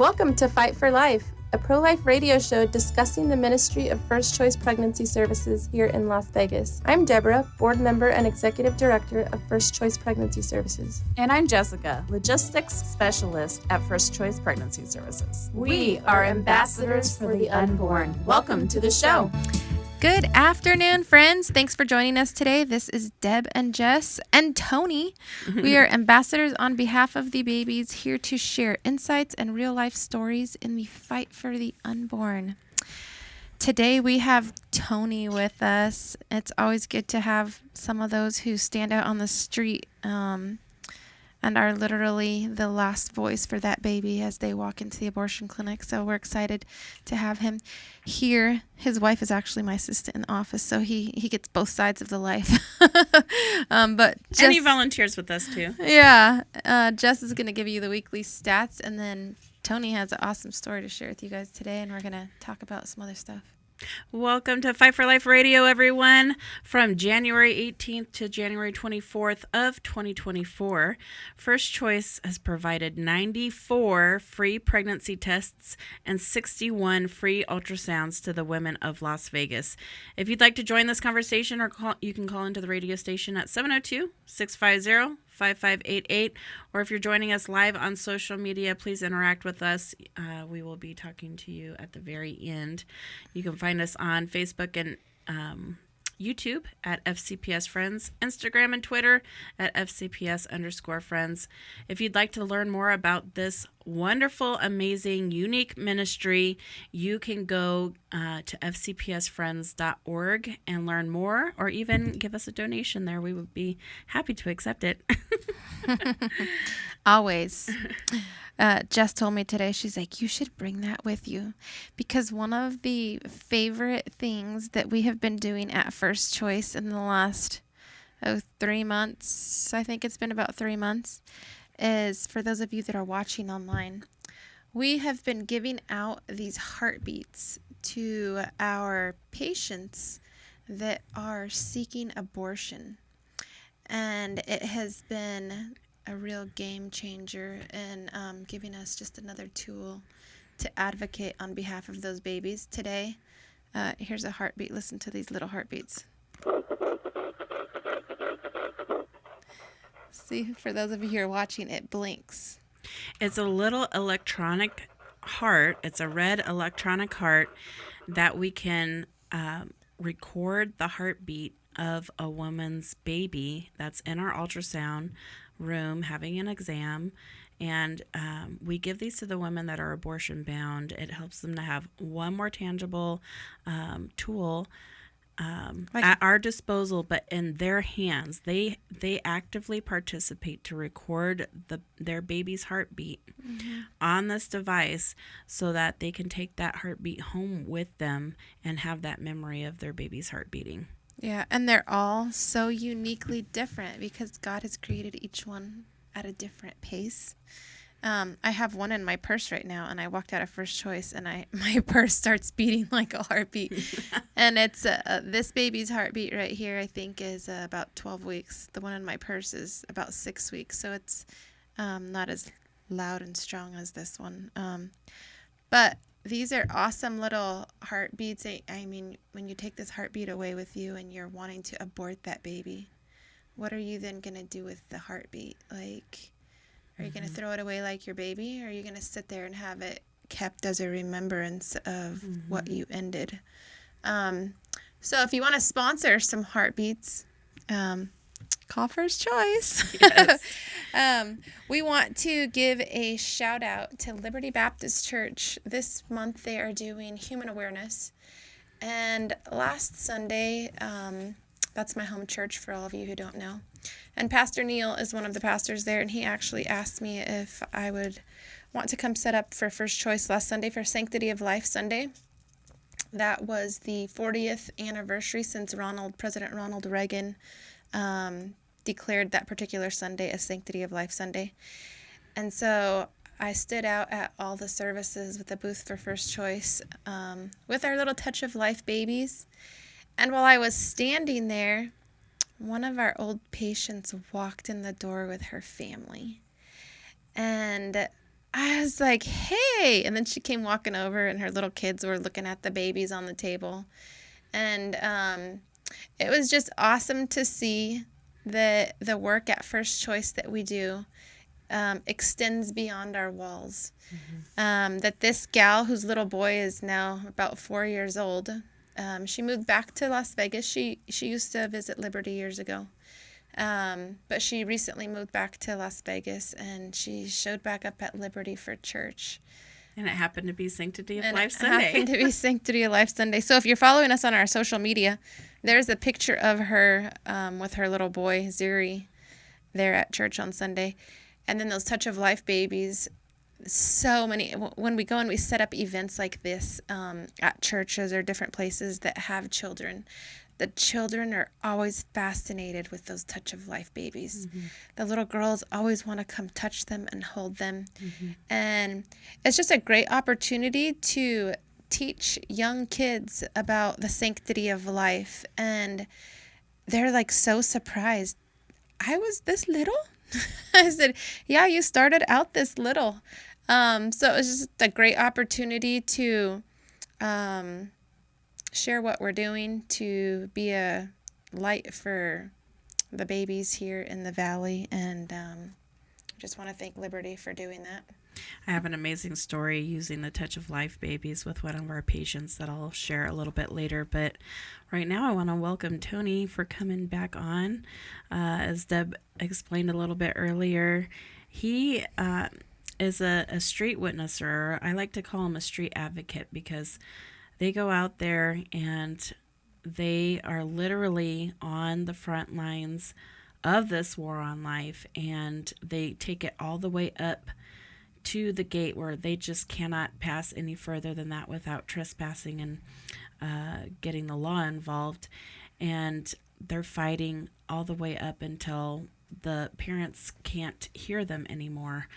Welcome to Fight for Life, a pro-life radio show discussing the ministry of First Choice Pregnancy Services here in Las Vegas. I'm Deborah, board member and executive director of First Choice Pregnancy Services. And I'm Jessica, logistics specialist at First Choice Pregnancy Services. We are ambassadors for the unborn. Welcome to the show. Good afternoon, friends. Thanks for joining us today. This is Deb and Jess and Tony. We are ambassadors on behalf of the babies, here to share insights and real-life stories in the fight for the unborn. Today we have Tony with us. It's always good to have some of those who stand out on the street and are literally the last voice for that baby as they walk into the abortion clinic. So we're excited to have him here. His wife is actually my assistant in the office, so he gets both sides of the life. But Jess, and he volunteers with us too. Yeah. Jess is going to give you the weekly stats, and then Tony has an awesome story to share with you guys today, and we're going to talk about some other stuff. Welcome to Fight for Life Radio, everyone. From January 18th to January 24th of 2024, First Choice has provided 94 free pregnancy tests and 61 free ultrasounds to the women of Las Vegas. If you'd like to join this conversation, you can call into the radio station at 702-650-5588, or if you're joining us live on social media, please interact with us. We will be talking to you at the very end. You can find us on Facebook and YouTube at FCPS Friends, Instagram and Twitter at FCPS_Friends. If you'd like to learn more about this wonderful, amazing, unique ministry, you can go to fcpsfriends.org and learn more, or even give us a donation there. We would be happy to accept it. Always. Jess told me today, she's like, you should bring that with you, because one of the favorite things that we have been doing at First Choice in the last 3 months, I think it's been about 3 months, is, for those of you that are watching online, we have been giving out these heartbeats to our patients that are seeking abortion. And it has been a real game changer in giving us just another tool to advocate on behalf of those babies. Today, here's a heartbeat. Listen to these little heartbeats. See, for those of you who are watching, it blinks. It's a little electronic heart. It's a red electronic heart that we can record the heartbeat of a woman's baby that's in our ultrasound room having an exam, and we give these to the women that are abortion bound. It helps them to have one more tangible tool at our disposal, but in their hands. They actively participate to record their baby's heartbeat on this device, so that they can take that heartbeat home with them and have that memory of their baby's heart beating. Yeah, and they're all so uniquely different because God has created each one at a different pace. I have one in my purse right now, and I walked out of First Choice, and my purse starts beating like a heartbeat. And it's this baby's heartbeat right here, I think, is about 12 weeks. The one in my purse is about 6 weeks, so it's not as loud and strong as this one. But these are awesome little heartbeats. I mean, when you take this heartbeat away with you and you're wanting to abort that baby, what are you then going to do with the heartbeat? Like, are you going to throw it away like your baby? Or are you going to sit there and have it kept as a remembrance of what you ended? So if you want to sponsor some heartbeats, call First Choice. Yes. We want to give a shout out to Liberty Baptist Church. This month they are doing Human Awareness. And last Sunday, that's my home church for all of you who don't know. And Pastor Neil is one of the pastors there, and he actually asked me if I would want to come set up for First Choice last Sunday for Sanctity of Life Sunday. That was the 40th anniversary since President Ronald Reagan declared that particular Sunday a Sanctity of Life Sunday. And so I stood out at all the services with a booth for First Choice with our little Touch of Life babies. And while I was standing there, one of our old patients walked in the door with her family. And I was like, hey. And then she came walking over, and her little kids were looking at the babies on the table. And it was just awesome to see that the work at First Choice that we do extends beyond our walls. That this gal, whose little boy is now about 4 years old, she moved back to Las Vegas. She used to visit Liberty years ago. But she recently moved back to Las Vegas, and she showed back up at Liberty for church. And it happened to be Sanctity of And Life it Sunday. happened to be Sanctity of Life Sunday. So if you're following us on our social media, there's a picture of her with her little boy, Zuri, there at church on Sunday. And then those Touch of Life babies. So many. When we go and we set up events like this at churches or different places that have children, the children are always fascinated with those Touch of Life babies. The little girls always want to come touch them and hold them. And it's just a great opportunity to teach young kids about the sanctity of life. And they're like so surprised. I was this little? I said, yeah, you started out this little. So it was just a great opportunity to share what we're doing, to be a light for the babies here in the valley. And just want to thank Liberty for doing that. I have an amazing story using the Touch of Life babies with one of our patients that I'll share a little bit later. But right now I want to welcome Tony for coming back on. As Deb explained a little bit earlier, he is a street witnesser. I like to call him a street advocate because they go out there and they are literally on the front lines of this war on life, and they take it all the way up to the gate where they just cannot pass any further than that without trespassing and getting the law involved. And they're fighting all the way up until the parents can't hear them anymore.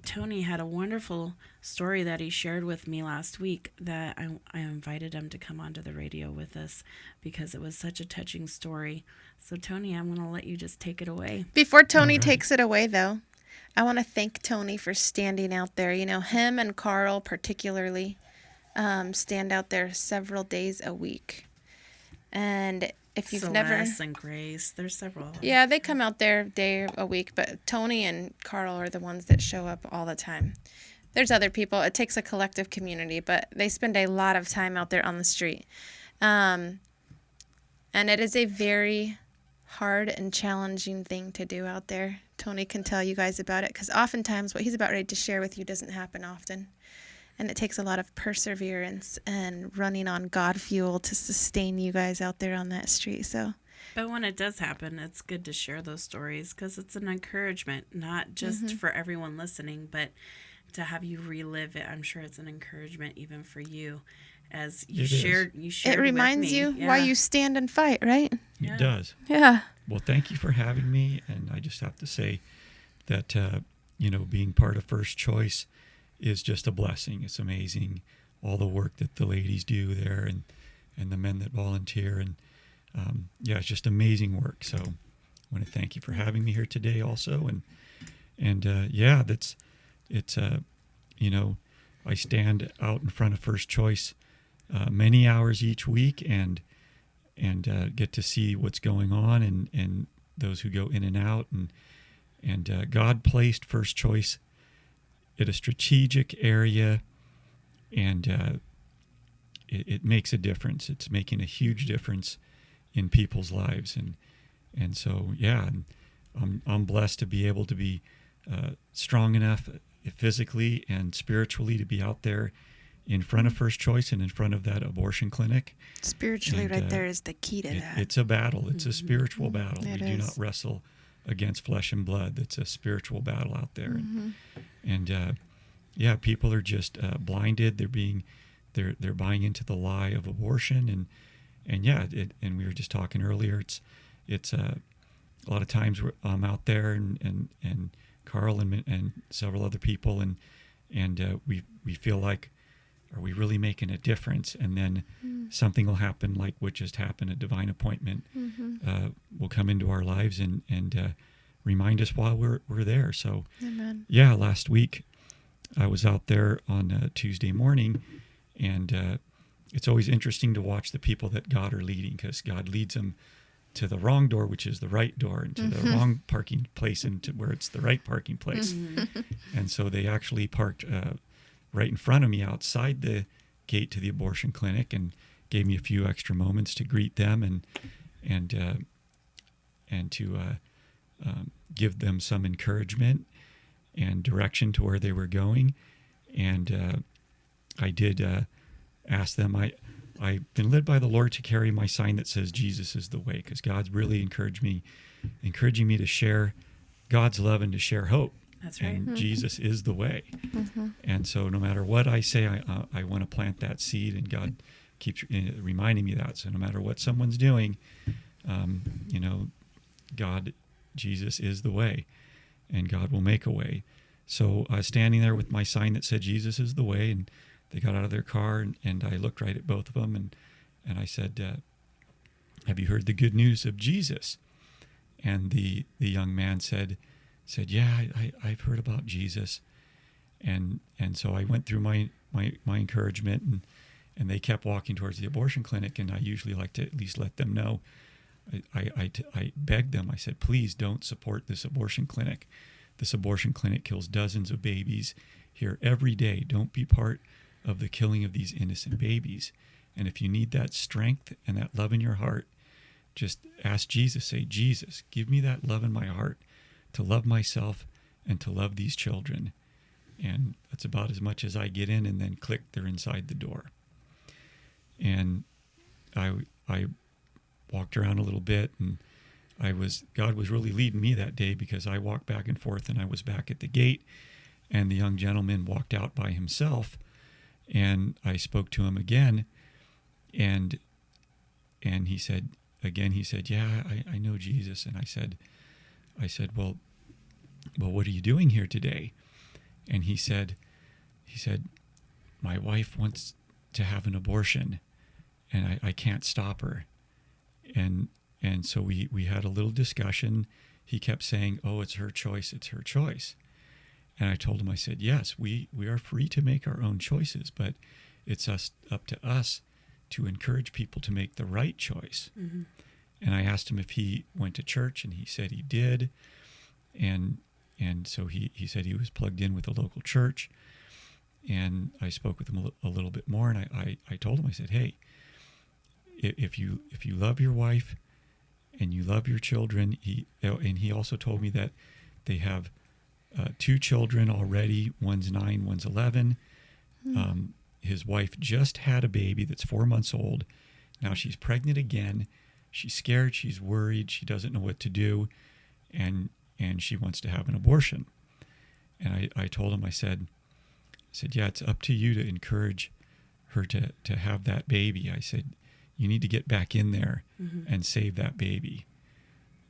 Tony had a wonderful story that he shared with me last week that I invited him to come onto the radio with us because it was such a touching story. So, Tony, I'm going to let you just take it away. Before Tony takes it away, though, I want to thank Tony for standing out there. You know, him and Carl particularly stand out there several days a week. And if you've Celeste and Grace, there's several. Yeah, they come out there a day a week, but Tony and Carl are the ones that show up all the time. There's other people. It takes a collective community, but they spend a lot of time out there on the street. And it is a very hard and challenging thing to do out there. Tony can tell you guys about it because oftentimes what he's about ready to share with you doesn't happen often. And it takes a lot of perseverance and running on God fuel to sustain you guys out there on that street. But when it does happen, it's good to share those stories because it's an encouragement, not just for everyone listening, but to have you relive it. I'm sure it's an encouragement even for you as you shared. It reminds you why you stand and fight, right? It does. Yeah. Well, thank you for having me. And I just have to say that, being part of First Choice is just a blessing. It's amazing, all the work that the ladies do there and the men that volunteer. And it's just amazing work. So I want to thank you for having me here today also. I stand out in front of First Choice many hours each week and get to see what's going on and those who go in and out. And God placed First Choice at a strategic area, and it makes a difference. It's making a huge difference in people's lives, and so I'm blessed to be able to be strong enough physically and spiritually to be out there in front of First Choice and in front of that abortion clinic. Spiritually, right there is the key to that. It's a battle. It's a spiritual battle. It We do is. not wrestle against flesh and blood. It's a spiritual battle out there. And people are just blinded. They're buying into the lie of abortion, and we were just talking earlier. It's a lot of times I'm out there and Carl and several other people and we feel like, are we really making a difference? And then something will happen, like what just happened. A divine appointment will come into our lives, and remind us while we're there. So, Amen. yeah, last week I was out there on Tuesday morning, and it's always interesting to watch the people that God are leading, because God leads them to the wrong door, which is the right door, and to the wrong parking place, and to where it's the right parking place. And so they actually parked right in front of me outside the gate to the abortion clinic, and gave me a few extra moments to greet them and to give them some encouragement and direction to where they were going. And I did ask them. I've been led by the Lord to carry my sign that says Jesus is the way, because God's really encouraging me to share God's love and to share hope. That's right. And Jesus is the way. And so no matter what I say, I want to plant that seed, and God keeps reminding me that. So no matter what someone's doing, God, Jesus is the way, and God will make a way. So I was standing there with my sign that said Jesus is the way, and they got out of their car, and I looked right at both of them, and I said, have you heard the good news of Jesus? And the young man said, yeah, I've heard about Jesus. And so I went through my encouragement, and they kept walking towards the abortion clinic, and I usually like to at least let them know. I begged them. I said, please don't support this abortion clinic. This abortion clinic kills dozens of babies here every day. Don't be part of the killing of these innocent babies. And if you need that strength and that love in your heart, just ask Jesus. Say, Jesus, give me that love in my heart to love myself and to love these children. And that's about as much as I get in, and then click, they're inside the door. And I walked around a little bit, and God was really leading me that day, because I walked back and forth, and I was back at the gate, and the young gentleman walked out by himself, and I spoke to him again, and he said, yeah, I know Jesus. And I said, well, what are you doing here today? And he said, my wife wants to have an abortion, and I can't stop her. And so we had a little discussion. He kept saying, oh, it's her choice. It's her choice. And I told him, I said, yes, we are free to make our own choices, but it's up to us to encourage people to make the right choice. Mm-hmm. And I asked him if he went to church, and he said he did. And so he said he was plugged in with a local church. And I spoke with him a little bit more, and I told him, I said, hey, if you love your wife and you love your children, he also told me that they have 2 children already. One's 9, one's 11. His wife just had a baby that's 4 months old. Now she's pregnant again. She's scared. She's worried. She doesn't know what to do, and she wants to have an abortion. And I told him, I said, yeah, it's up to you to encourage her to have that baby. I said, you need to get back in there and save that baby.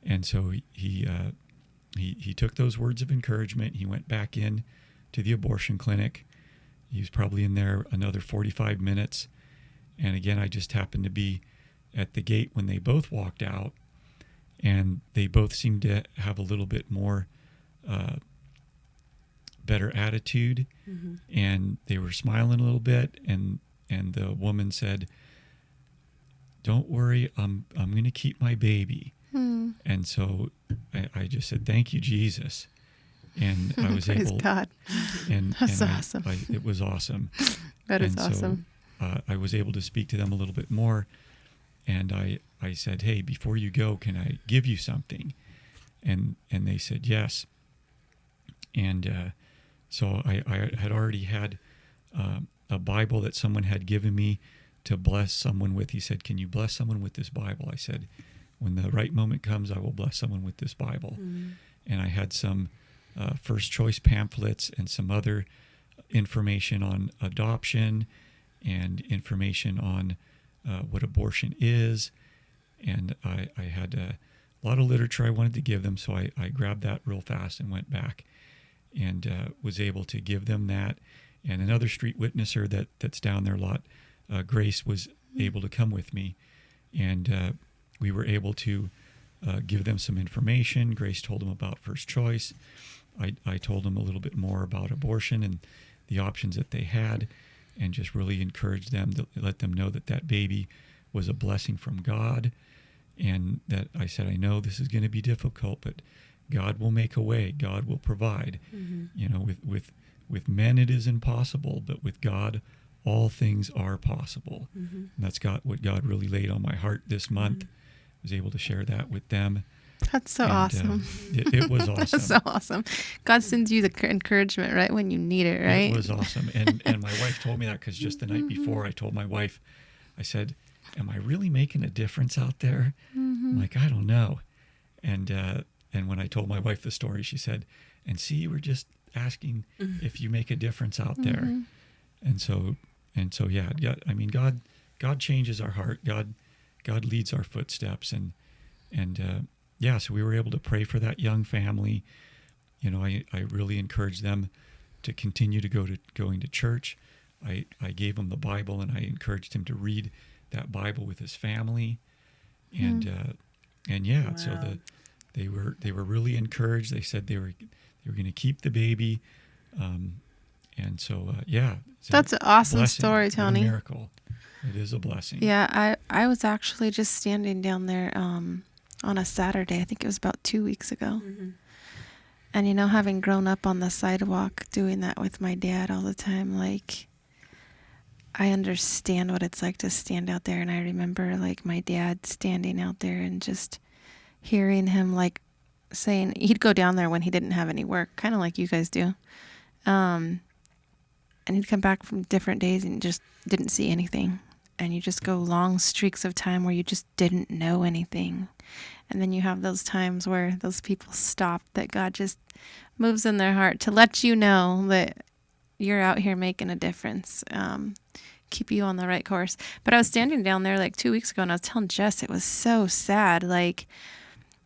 And so he took those words of encouragement. He went back in to the abortion clinic. He was probably in there another 45 minutes. And again, I just happened to be at the gate when they both walked out, and they both seemed to have a little bit more better attitude, and they were smiling a little bit, and the woman said, don't worry, I'm going to keep my baby. And so I just said, thank you, Jesus. And I was Praise able, God. That's awesome. It was awesome. That is And awesome. So I was able to speak to them a little bit more. And I said, hey, before you go, can I give you something? And they said, yes. And so I had already had a Bible that someone had given me to bless someone with. He said, can you bless someone with this Bible? I said, when the right moment comes, I will bless someone with this Bible. And I had some first choice pamphlets and some other information on adoption and information on what abortion is. And I had a lot of literature I wanted to give them, so I grabbed that real fast and went back and was able to give them that. And another street witnesser that's down there a lot, Grace, was able to come with me. And we were able to give them some information. Grace told them about First Choice. I told them a little bit more about abortion and the options that they had, and just really encouraged them to let them know that that baby was a blessing from God, and that I said, I know this is going to be difficult, but God will make a way. God will provide. You know, with men it is impossible, but with God all things are possible. And that's what God really laid on my heart this month. I was able to share that with them. That's so And, awesome. It was awesome. That's so awesome. God sends you the encouragement right when you need it, right? It was awesome. And my wife told me that because just the night before I told my wife, I said, am I really making a difference out there? I'm like, I don't know. And when I told my wife the story, she said, and see, we're just asking if you make a difference out there. And so yeah, I mean, God changes our heart. God leads our footsteps. And yeah, so we were able to pray for that young family. You know, I really encouraged them to continue to going to church. I gave him the Bible, and I encouraged him to read that Bible with his family. And yeah, Wow. so they were really encouraged. They said they were going to keep the baby. And so yeah. So That's an awesome blessing, story, what a Tony. miracle. It is a blessing. Yeah, I was actually just standing down there on a Saturday. I think it was about 2 weeks ago. And, you know, having grown up on the sidewalk, doing that with my dad all the time, like, I understand what it's like to stand out there. And I remember, like, my dad standing out there and just hearing him, like, saying, he'd go down there when he didn't have any work, kind of like you guys do. And he'd come back from different days and just didn't see anything. And you just go long streaks of time where you just didn't know anything. And then you have those times where those people stop, that God just moves in their heart to let you know that you're out here making a difference, keep you on the right course. But I was standing down there like 2 weeks ago, and I was telling Jess it was so sad. Like,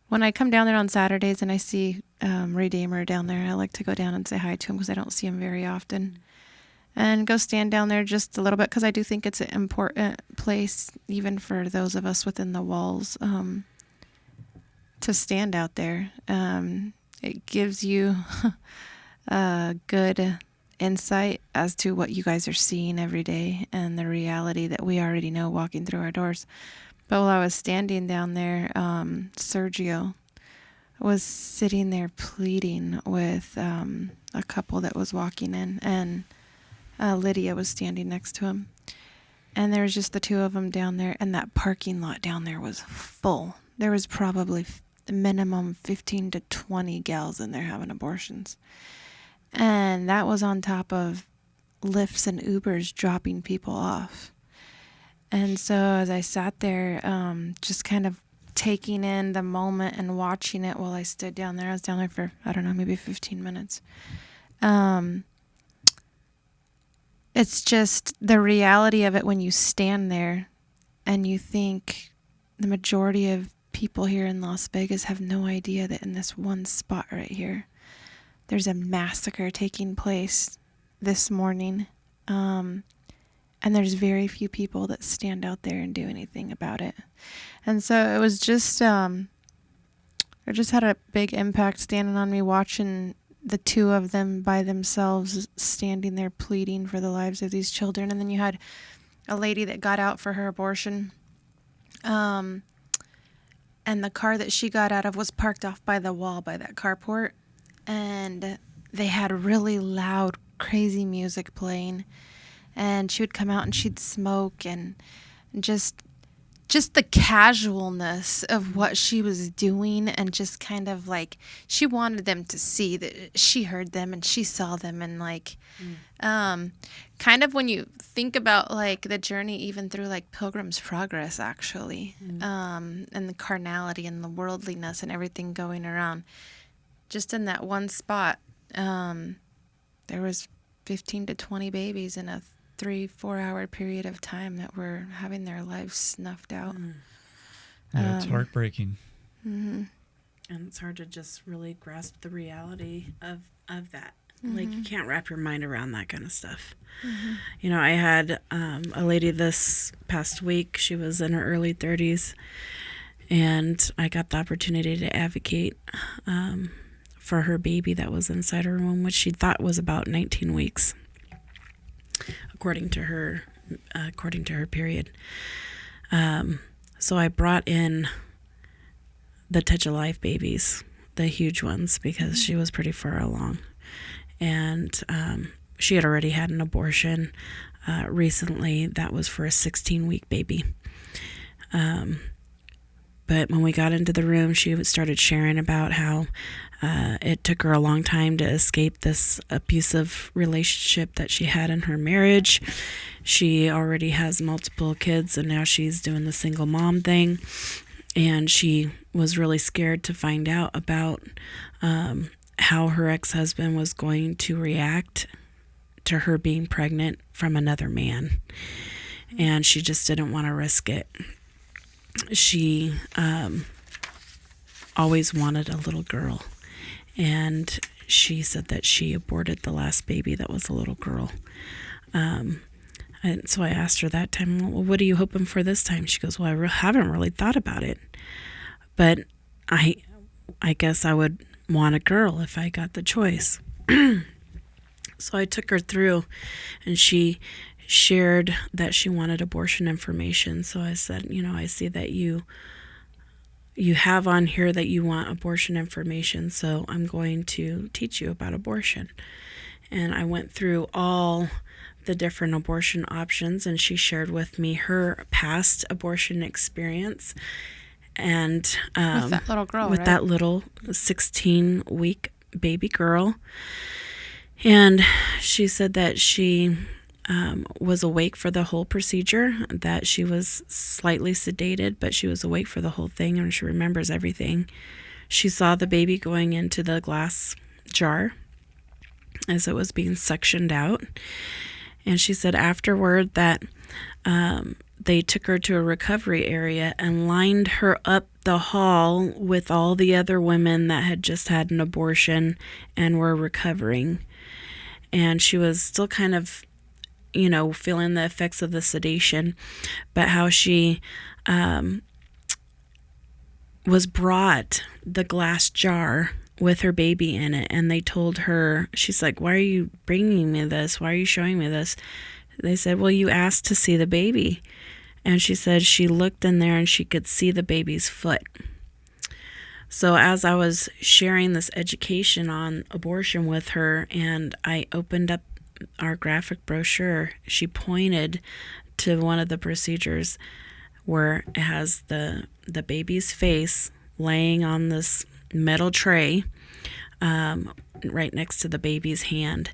when I come down there on Saturdays and I see Redeemer down there, I like to go down and say hi to him because I don't see him very often. And go stand down there just a little bit because I do think it's an important place, even for those of us within the walls, to stand out there. It gives you a good insight as to what you guys are seeing every day and the reality that we already know walking through our doors. But while I was standing down there, Sergio was sitting there pleading with a couple that was walking in, and Lydia was standing next to him. And there was just the two of them down there, and that parking lot down there was full. There was probably minimum 15 to 20 gals in there having abortions. And that was on top of Lyfts and Ubers dropping people off. And so as I sat there, just kind of taking in the moment and watching it while I stood down there, I was down there for, I don't know, maybe 15 minutes. It's just the reality of it when you stand there and you think the majority of people here in Las Vegas have no idea that in this one spot right here, there's a massacre taking place this morning. And there's very few people that stand out there and do anything about it. And so it was just, it just had a big impact standing on me, watching the two of them by themselves standing there pleading for the lives of these children. And then you had a lady that got out for her abortion. And the car that she got out of was parked off by the wall by that carport. And they had really loud, crazy music playing. And she would come out and she'd smoke, and just the casualness of what she was doing, and just kind of like she wanted them to see that she heard them and she saw them, and like kind of when you think about like the journey even through like Pilgrim's Progress actually, and the carnality and the worldliness and everything going around, just in that one spot, there was 15 to 20 babies in a 3-4 hour period of time that were having their lives snuffed out. Yeah, it's heartbreaking. And it's hard to just really grasp the reality of that. Like, you can't wrap your mind around that kind of stuff. You know, I had a lady this past week. She was in her early 30s, And I got the opportunity to advocate for her baby that was inside her womb, which she thought was about 19 weeks, according to her period. So I brought in the Touch of Life babies, the huge ones, because she was pretty far along. And she had already had an abortion recently that was for a 16-week baby. But when we got into the room, she started sharing about how it took her a long time to escape this abusive relationship that she had in her marriage. She already has multiple kids, and now she's doing the single mom thing. And she was really scared to find out about how her ex-husband was going to react to her being pregnant from another man. And she just didn't want to risk it. She always wanted a little girl, and she said that she aborted the last baby that was a little girl. And so I asked her that time, well, what are you hoping for this time? She goes, well, I haven't really thought about it, but I guess I would want a girl if I got the choice. So I took her through, and she shared that she wanted abortion information. So I said, I see that you have on here that you want abortion information, so I'm going to teach you about abortion. And I went through all the different abortion options, and she shared with me her past abortion experience. And with that little girl, with right? that little 16-week baby girl. And she said that she was awake for the whole procedure, that she was slightly sedated, but she was awake for the whole thing, and she remembers everything. She saw the baby going into the glass jar as it was being suctioned out. And she said afterward that they took her to a recovery area and lined her up the hall with all the other women that had just had an abortion and were recovering. And she was still kind of feeling the effects of the sedation, but how she was brought the glass jar with her baby in it, and they told her, she's like, why are you bringing me this? Why are you showing me this? They said, well, you asked to see the baby. And she said she looked in there and she could see the baby's foot. So as I was sharing this education on abortion with her, and I opened up our graphic brochure, she pointed to one of the procedures where it has the baby's face laying on this metal tray right next to the baby's hand.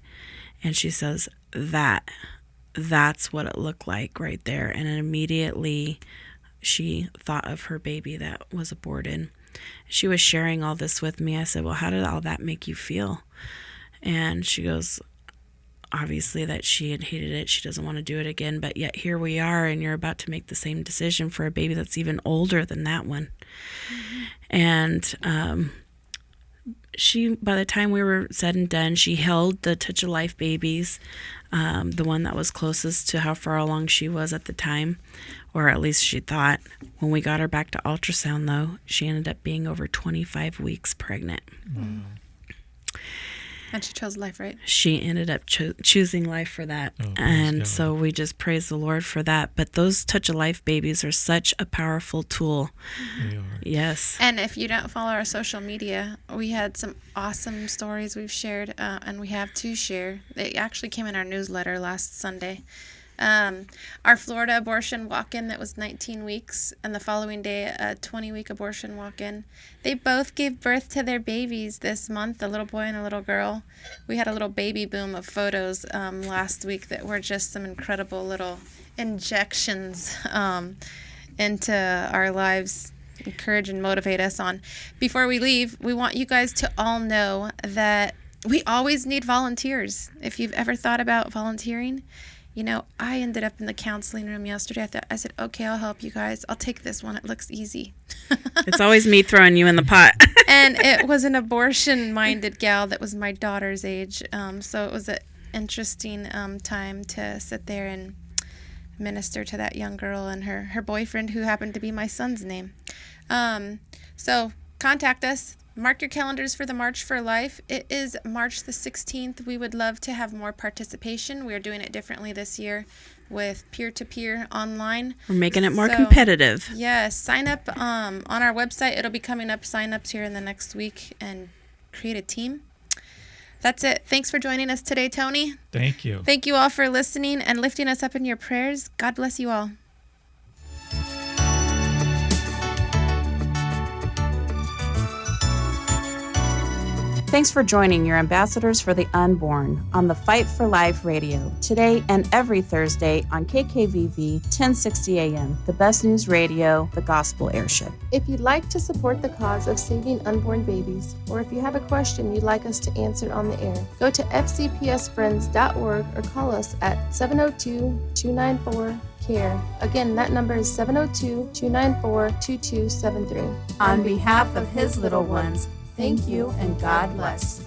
And she says, that's what it looked like right there. And immediately she thought of her baby that was aborted. She was sharing all this with me. I said, well, how did all that make you feel? And she goes, obviously that she had hated it. She doesn't want to do it again, but yet here we are, and you're about to make the same decision for a baby that's even older than that one. Mm-hmm. And she, by the time we were said and done, she held the Touch of Life babies, the one that was closest to how far along she was at the time, or at least she thought. When we got her back to ultrasound, though, she ended up being over 25 weeks pregnant. Wow. And she chose life, right? She ended up choosing life for that. Oh, and God. so we just praise the Lord for that. But those Touch of Life babies are such a powerful tool. They are. Yes. And if you don't follow our social media, we had some awesome stories we've shared, and we have to share. They actually came in our newsletter last Sunday. Our Florida abortion walk-in that was 19 weeks, and the following day a 20-week abortion walk-in. They both gave birth to their babies this month, a little boy and a little girl. We had a little baby boom of photos last week that were just some incredible little injections into our lives, encourage and motivate us on. Before we leave, we want you guys to all know that we always need volunteers. If you've ever thought about volunteering, I ended up in the counseling room yesterday. I said, okay, I'll help you guys. I'll take this one. It looks easy. It's always me throwing you in the pot. And it was an abortion-minded gal that was my daughter's age. So it was an interesting time to sit there and minister to that young girl and her boyfriend, who happened to be my son's name. So contact us. Mark your calendars for the March for Life. It is March the 16th. We would love to have more participation. We are doing it differently this year with peer-to-peer online. We're making it more So, competitive. Yes, sign up on our website. It'll be coming up, sign-ups here in the next week, and create a team. That's it. Thanks for joining us today, Tony. Thank you. Thank you all for listening and lifting us up in your prayers. God bless you all. Thanks for joining your ambassadors for the unborn on the Fight for Life radio, today and every Thursday on KKVV 1060 AM, the best news radio, the gospel airship. If you'd like to support the cause of saving unborn babies, or if you have a question you'd like us to answer on the air, go to fcpsfriends.org or call us at 702-294-CARE. Again, that number is 702-294-2273. On behalf of his little ones, thank you and God bless.